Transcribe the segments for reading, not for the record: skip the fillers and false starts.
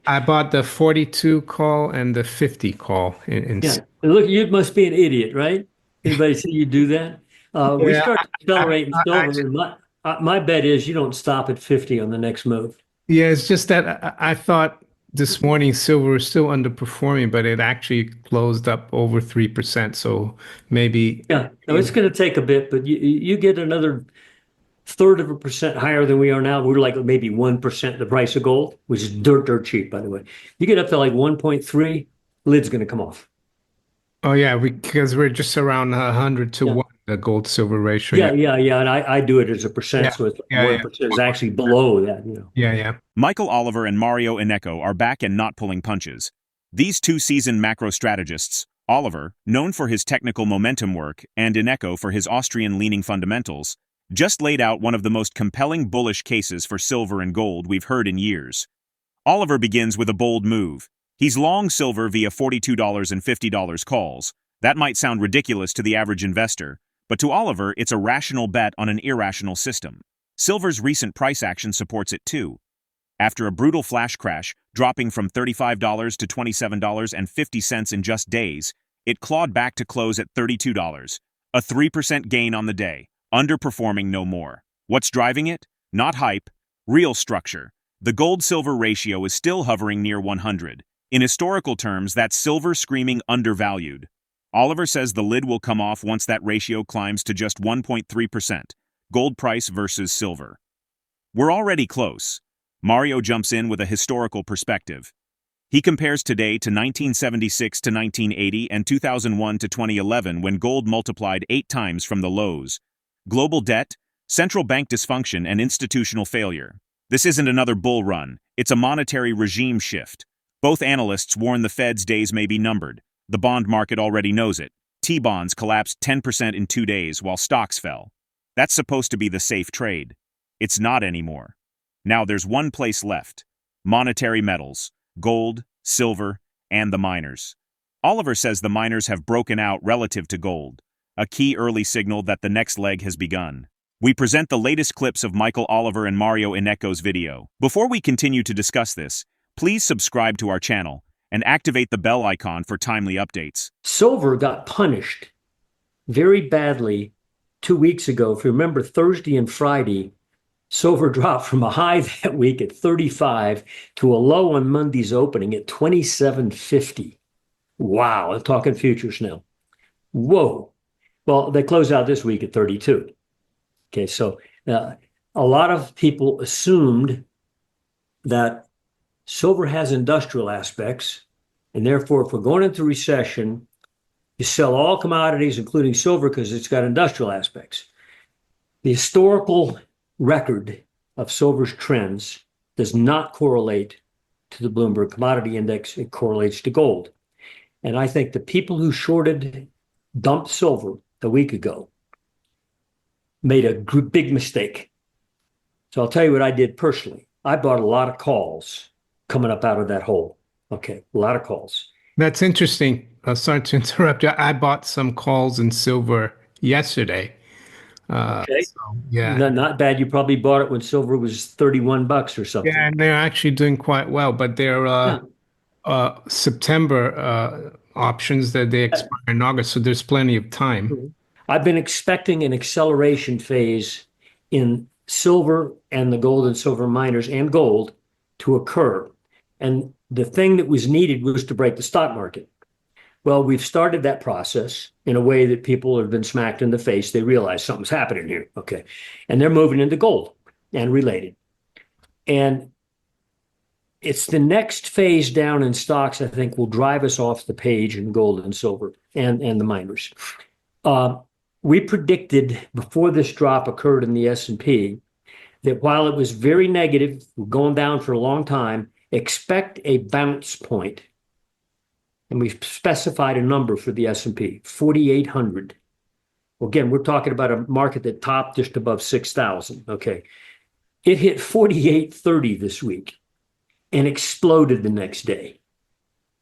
I bought the 42 call and the 50 call Yeah. And look, you must be an idiot, right? Anybody see you do that? We yeah, start to accelerate and I silver, and my bet is you don't stop at 50 on the next move. yeah, it's just that I thought this morning silver was still underperforming, but it actually closed up over 3%. So maybe, Yeah. No, you it's know, going to take a bit, but you get another third of a percent higher than we are now. We're like maybe 1% the price of gold, which is dirt cheap, by the way. You get up to like 1.3, lid's going to come off. oh yeah, because we're just around 100 to Yeah. 1, the gold silver ratio. Yeah, Yeah. yeah, yeah. And I do it as a percent, Yeah. so it's like Yeah. Yeah. 1% is actually below that. Yeah. Yeah. Michael Oliver and Mario Innecco are back and not pulling punches. These two seasoned macro strategists, Oliver, known for his technical momentum work, and Innecco for his Austrian-leaning fundamentals, just laid out one of the most compelling bullish cases for silver and gold we've heard in years. Oliver begins with a bold move. He's long silver via $42 and $50 calls. That might sound ridiculous to the average investor, but to Oliver, it's a rational bet on an irrational system. Silver's recent price action supports it too. After a brutal flash crash, dropping from $35 to $27.50 in just days, it clawed back to close at $32, a 3% gain on the day, underperforming no more. What's driving it? Not hype, real structure. The gold-silver ratio is still hovering near 100. In historical terms, that's silver screaming undervalued. Oliver says the lid will come off once that ratio climbs to just 1.3%, gold price versus silver. We're already close. Mario jumps in with a historical perspective. He compares today to 1976 to 1980 and 2001 to 2011 when gold multiplied 8 times from the lows. Global debt, central bank dysfunction, and institutional failure. This isn't another bull run, it's a monetary regime shift. Both analysts warn the Fed's days may be numbered. The bond market already knows it. T-bonds collapsed 10% in 2 days while stocks fell. That's supposed to be the safe trade. It's not anymore. Now there's one place left: monetary metals, gold, silver, and the miners. Oliver says the miners have broken out relative to gold, a key early signal that the next leg has begun. We present the latest clips of Michael Oliver and Mario Innecco's video. Before we continue to discuss this, please subscribe to our channel and activate the bell icon for timely updates. Silver got punished very badly 2 weeks ago. If you remember, Thursday and Friday, silver dropped from a high that week at 35 to a low on Monday's opening at 27.50. Wow, I'm talking futures now. Whoa. Well, they close out this week at 32. Okay, so a lot of people assumed that silver has industrial aspects, and therefore, if we're going into recession, you sell all commodities, including silver, because it's got industrial aspects. The historical record of silver's trends does not correlate to the Bloomberg Commodity Index. It correlates to gold. And I think the people who shorted, dumped silver a week ago, made a big mistake. So I'll tell you what I did personally. I bought a lot of calls coming up out of that hole. Okay, a lot of calls. That's interesting. Sorry to interrupt you. I bought some calls in silver yesterday. Okay, So yeah. not bad. You probably bought it when silver was 31 bucks or Yeah, something. and they're actually doing quite well, but they're Yeah. September options that they expire in August, so there's plenty of time. I've been expecting an acceleration phase in silver and the gold and silver miners and gold to occur. And the thing that was needed was to break the stock market. Well, we've started that process in a way that people have been smacked in the face. They realize something's happening here. Okay. And they're moving into gold and related. And it's the next phase down in stocks, I think, will drive us off the page in gold and silver and the miners. We predicted before this drop occurred in the S&P that while it was very negative, going down for a long time, expect a bounce point. And we specified a number for the S&P, 4,800. Well, again, we're talking about a market that topped just above 6,000. Okay. It hit 4,830 this week and exploded the next day,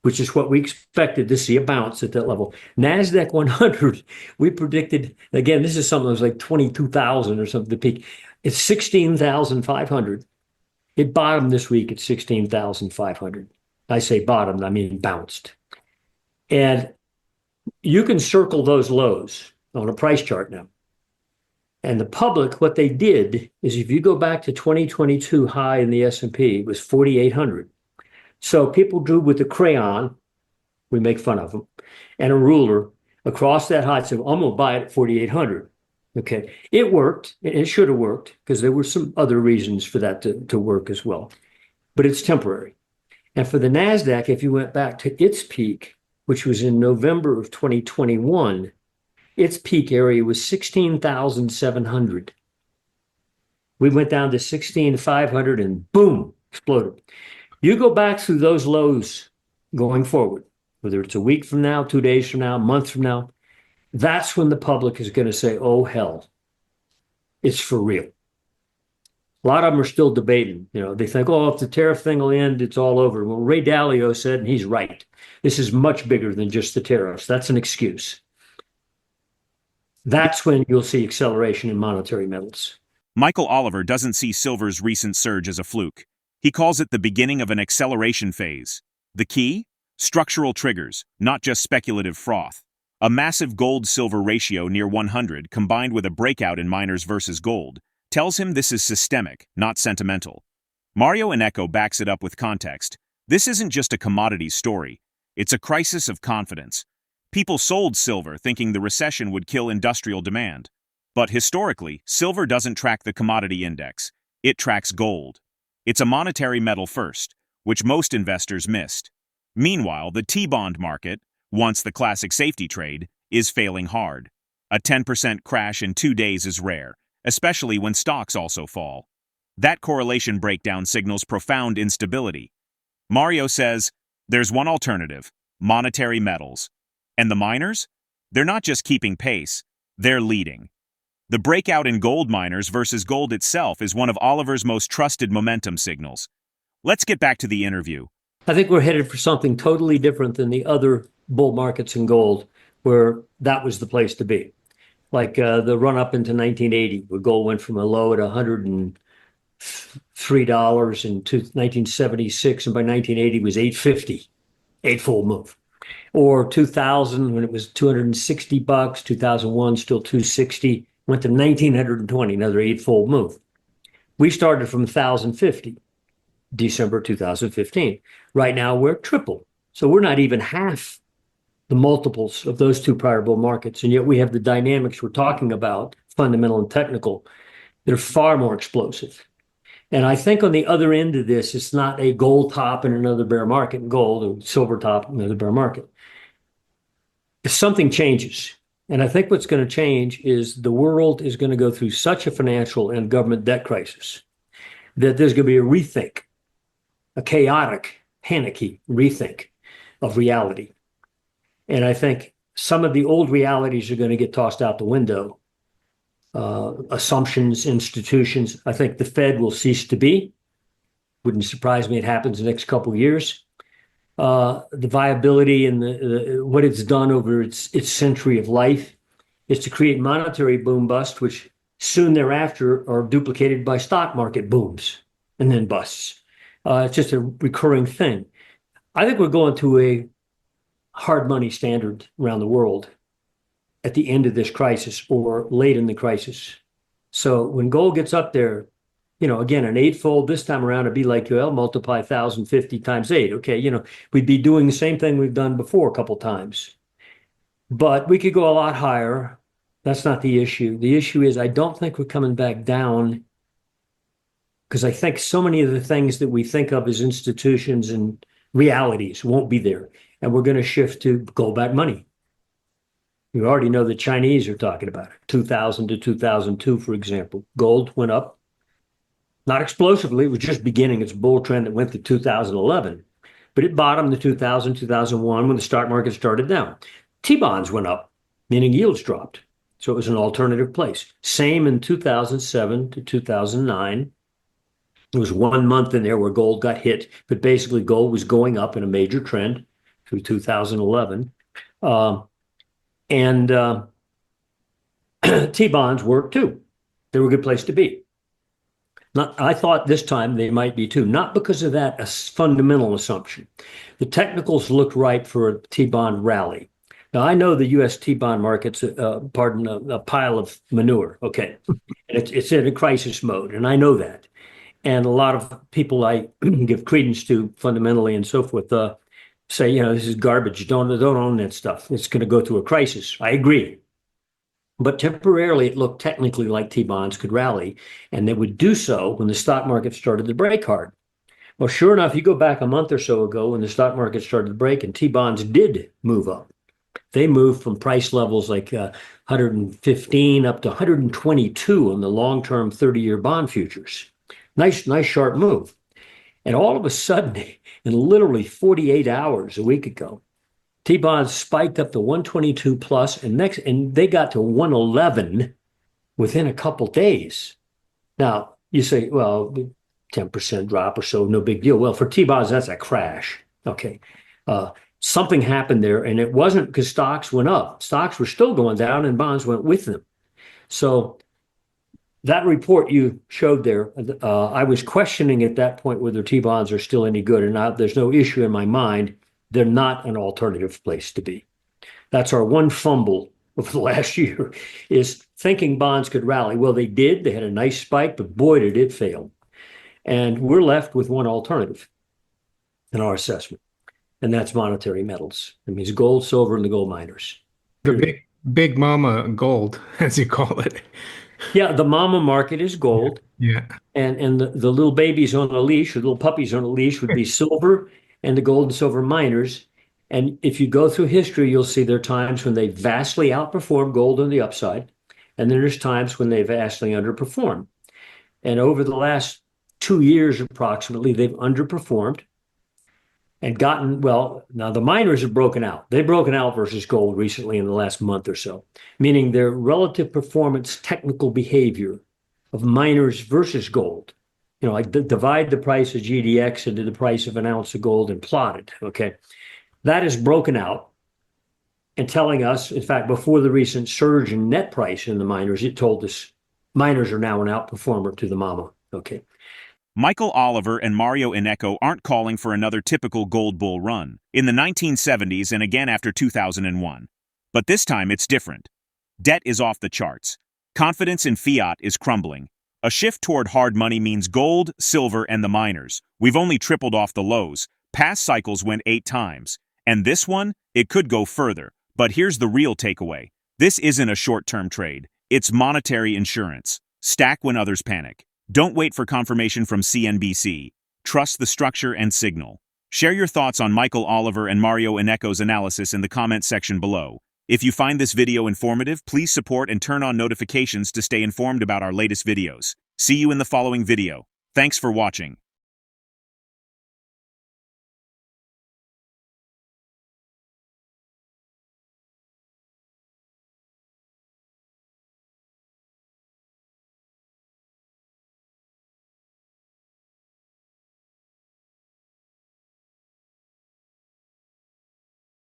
which is what we expected to see, a bounce at that level. NASDAQ 100, we predicted, again, this is something that was like 22,000 or something, the peak. It's 16,500. It bottomed this week at 16,500. I say bottomed, I mean bounced. And you can circle those lows on a price chart now. And the public, what they did is if you go back to 2022 high in the S&P, it was 4,800. So people drew with a crayon, we make fun of them, and a ruler across that high, said, I'm going to buy it at 4,800. Okay, it worked. It should have worked because there were some other reasons for that to work as well. But it's temporary. And for the NASDAQ, if you went back to its peak, which was in November of 2021, its peak area was 16,700. We went down to 16,500 and boom, exploded. You go back through those lows going forward, whether it's a week from now, 2 days from now, a month from now, that's when the public is going to say, oh, hell, it's for real. A lot of them are still debating. They think, oh, if the tariff thing will end, it's all over. Well, Ray Dalio said, and he's right, this is much bigger than just the tariffs. That's an excuse. That's when you'll see acceleration in monetary metals. MichaelOliver doesn't see silver's recent surge as a fluke. He calls it the beginning of an acceleration phase. The key? Structural triggers, not just speculative froth. A massive gold-silver ratio near 100 combined with a breakout in miners versus gold tells him this is systemic, not sentimental. MarioInnecco backs it up with context. This isn't just a commodities story. It's a crisis of confidence. People sold silver thinking the recession would kill industrial demand. But historically, silver doesn't track the commodity index. It tracks gold. It's a monetary metal first, which most investors missed. Meanwhile, the T-bond market, once the classic safety trade, is failing hard. A 10% crash in 2 days is rare, especially when stocks also fall. That correlation breakdown signals profound instability. Mario says, there's one alternative, monetary metals. And the miners? They're not just keeping pace, they're leading. The breakout in gold miners versus gold itself is one of Oliver's most trusted momentum signals. Let's get back to the interview. I think we're headed for something totally different than the other bull markets in gold, where that was the place to be. Like the run up into 1980, where gold went from a low at $103 in 1976, and by 1980 it was $850, eightfold move. Or 2000 when it was $260, 2001 still $260, went to 1920, another eightfold move. We started from 1,050, December 2015. Right now we're triple. So we're not even half the multiples of those two prior bull markets. And yet we have the dynamics we're talking about, fundamental and technical, that are far more explosive. And I think on the other end of this, it's not a gold top and another bear market in gold, or silver top and another bear market. If something changes, and I think what's going to change is the world is going to go through such a financial and government debt crisis that there's going to be a rethink, a chaotic, panicky rethink of reality. And I think some of the old realities are going to get tossed out the window. Assumptions, institutions. I think the Fed will cease to be. Wouldn't surprise me it happens in the next couple of years. The viability and what it's done over its century of life is to create monetary boom bust, which soon thereafter are duplicated by stock market booms and then busts. It's just a recurring thing. I think we're going to a hard money standard around the world at the end of this crisis or late in the crisis. So when gold gets up there, again, an eightfold this time around, it'd be like, well, multiply 1,050 times 8. Okay, we'd be doing the same thing we've done before a couple times. But we could go a lot higher. That's not the issue. The issue is I don't think we're coming back down, because I think so many of the things that we think of as institutions and realities won't be there. And we're going to shift to gold-backed money. You already know the Chinese are talking about it. 2000 to 2002, for example, gold went up. Not explosively, it was just beginning its bull trend that went to 2011. But it bottomed in 2000, 2001 when the stock market started down. T-bonds went up, meaning yields dropped. So it was an alternative place. Same in 2007 to 2009. There was 1 month in there where gold got hit, but basically gold was going up in a major trend through 2011. T-bonds worked too. They were a good place to be. I thought this time they might be too, not because of that fundamental assumption. The technicals looked right for a T-bond rally. Now, I know the U.S. T-bond market's, a pile of manure, okay? And it's in a crisis mode, and I know that. And a lot of people I give credence to fundamentally and so forth say, this is garbage. Don't own that stuff. It's going to go through a crisis. I agree. But temporarily, it looked technically like T-bonds could rally, and they would do so when the stock market started to break hard. Well, sure enough, you go back a month or so ago when the stock market started to break and T-bonds did move up. They moved from price levels like 115 up to 122 on the long-term 30-year bond futures. Nice, sharp move. And all of a sudden, in literally 48 hours a week ago, T-bonds spiked up to 122 plus, and they got to 111 within a couple days. Now, you say, well, 10% drop or so, no big deal. Well, for T-bonds, that's a crash. Okay. Something happened there, and it wasn't because stocks went up. Stocks were still going down, and bonds went with them. So that report you showed there, I was questioning at that point whether T-bonds are still any good, and there's no issue in my mind. They're not an alternative place to be. That's our one fumble of the last year, is thinking bonds could rally. Well, they did. They had a nice spike, but boy, did it fail. And we're left with one alternative in our assessment, and that's monetary metals. It means gold, silver, and the gold miners. The big mama gold, as you call it. Yeah, the mama market is gold. Yeah. And the little babies on a leash, or little puppies on a leash, would be silver and the gold and silver miners. And if you go through history, you'll see there are times when they vastly outperform gold on the upside, and then there's times when they vastly underperform. And over the last 2 years approximately, they've underperformed and gotten, well, now the miners have broken out. They've broken out versus gold recently in the last month or so, meaning their relative performance technical behavior of miners versus gold. Like divide the price of GDX into the price of an ounce of gold and plot it, okay? That is broken out and telling us, in fact, before the recent surge in net price in the miners, it told us miners are now an outperformer to the mama, okay? MichaelOliver and Mario Innecco aren't calling for another typical gold bull run in the 1970s and again after 2001. But this time it's different. Debt is off the charts. Confidence in fiat is crumbling. A shift toward hard money means gold, silver, and the miners. We've only tripled off the lows. Past cycles went 8 times. And this one, it could go further. But here's the real takeaway. This isn't a short-term trade. It's monetary insurance. Stack when others panic. Don't wait for confirmation from CNBC. Trust the structure and signal. Share your thoughts on MichaelOliver and Mario Innecco's analysis in the comments section below. If you find this video informative, please support and turn on notifications to stay informed about our latest videos. See you in the following video. Thanks for watching.